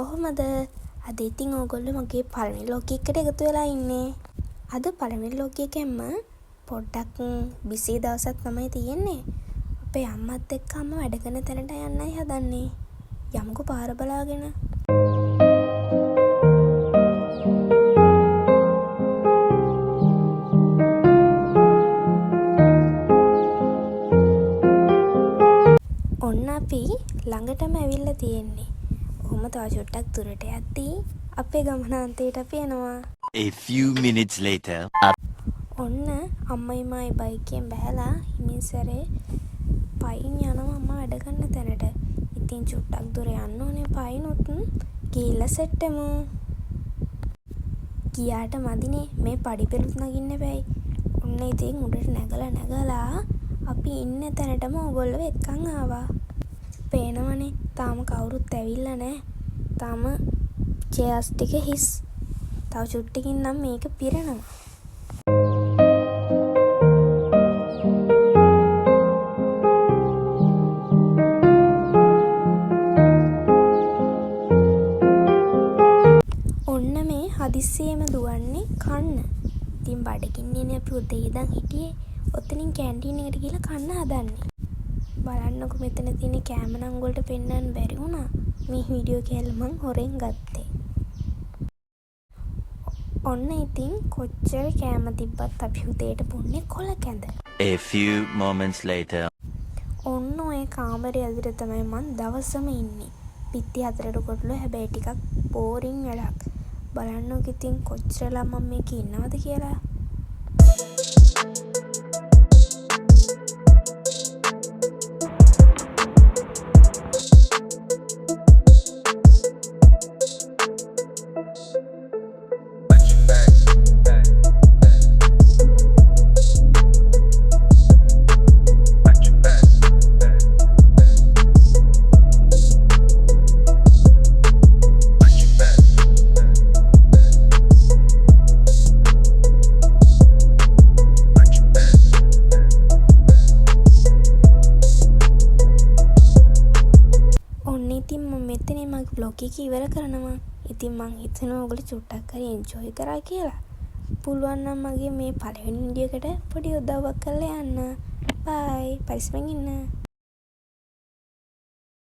කොහොමද? අද ඉතින් ඕගොල්ලෝ මගේ පළවෙනි ලොග් එකට එකතු වෙලා ඉන්නේ. අද පළවෙනි ලොග් එකෙන්ම පොඩ්ඩක් බිසී දවසක් තමයි තියෙන්නේ. අපේ අම්මත් එක්ක අම්මා වැඩ කරන තැනට යන්නයි හදන්නේ. යමුකෝ පාර බලාගෙන. ඔන්න අපි ළඟටම ඇවිල්ලා තියෙන්නේ. ඔහොම තව චුට්ටක් දුරට යද්දී අපේ ගමනාන්තයට අපි එනවා. A few minutes later. ඔන්න අම්මයි මායි බයිකෙන් බැලලා හිමින් සැරේ පයින් යනවා අම්මා වැඩ කරන තැනට. ඉතින් චුට්ටක් දුර යන්න ඕනේ පයින්ොත් ගිහිල්ලා සෙට් වෙමු. ගියාට මදිනේ මේ පඩිපෙළුත් නගින්න බෑයි. ඔන්න ඉතින් උඩට නැගලා අපි ඉන්න තැනටම ඕගොල්ලෝ එක්කන් ආවා. පේනවනේ තාම කවුරුත් ඇවිල්ලා නැහැ. තාම චෙයර්ස් ටික හිස්. තව චුට්ටකින් නම් මේක පිරෙනවා. ඔන්න මේ හදිස්සියෙම දුවන්නේ කන්න. ඉතින් බඩගින්නේනේ අපි උදේ ඉඳන් හිටියේ. ඔතනින් කැන්ටීන් එකට ගිහලා කන්න හදන්නේ. බලන්නකො මෙතන තියෙන කෑම නම් වලට පෙන්නන්න බැරි වුණා. මේ වීඩියෝ කෑල්ල මං හොරෙන් ගත්තේ. ඔන්න ඉතින් කොච්චර කෑම තිබ්බත් අපි උදේට බොන්නේ කොල කැඳ. A few moments later. ඔන්න ඔය කාමරේ ඇතුලේ තමයි මං දවසම ඉන්නේ. පිටි 4ට කොටලා හැබැයි ටිකක් බෝරින් වැඩක්. බලන්නකො ඉතින් කොච්චරලා මම මේක ඉන්නවද කියලා. ඉතින් මම මෙතනේ මගේ බ්ලොග් එක ඉවර කරනවා. ඉතින් මං හිතනවා ඔයගොල්ලෝ චුට්ටක් හරි එන්ජොයි කරා කියලා. පුළුවන් නම් මගේ මේ පළවෙනි වීඩියෝ එකට පොඩි උදව්වක් කරලා යන්න. බයි. පරිස්සමෙන් ඉන්න.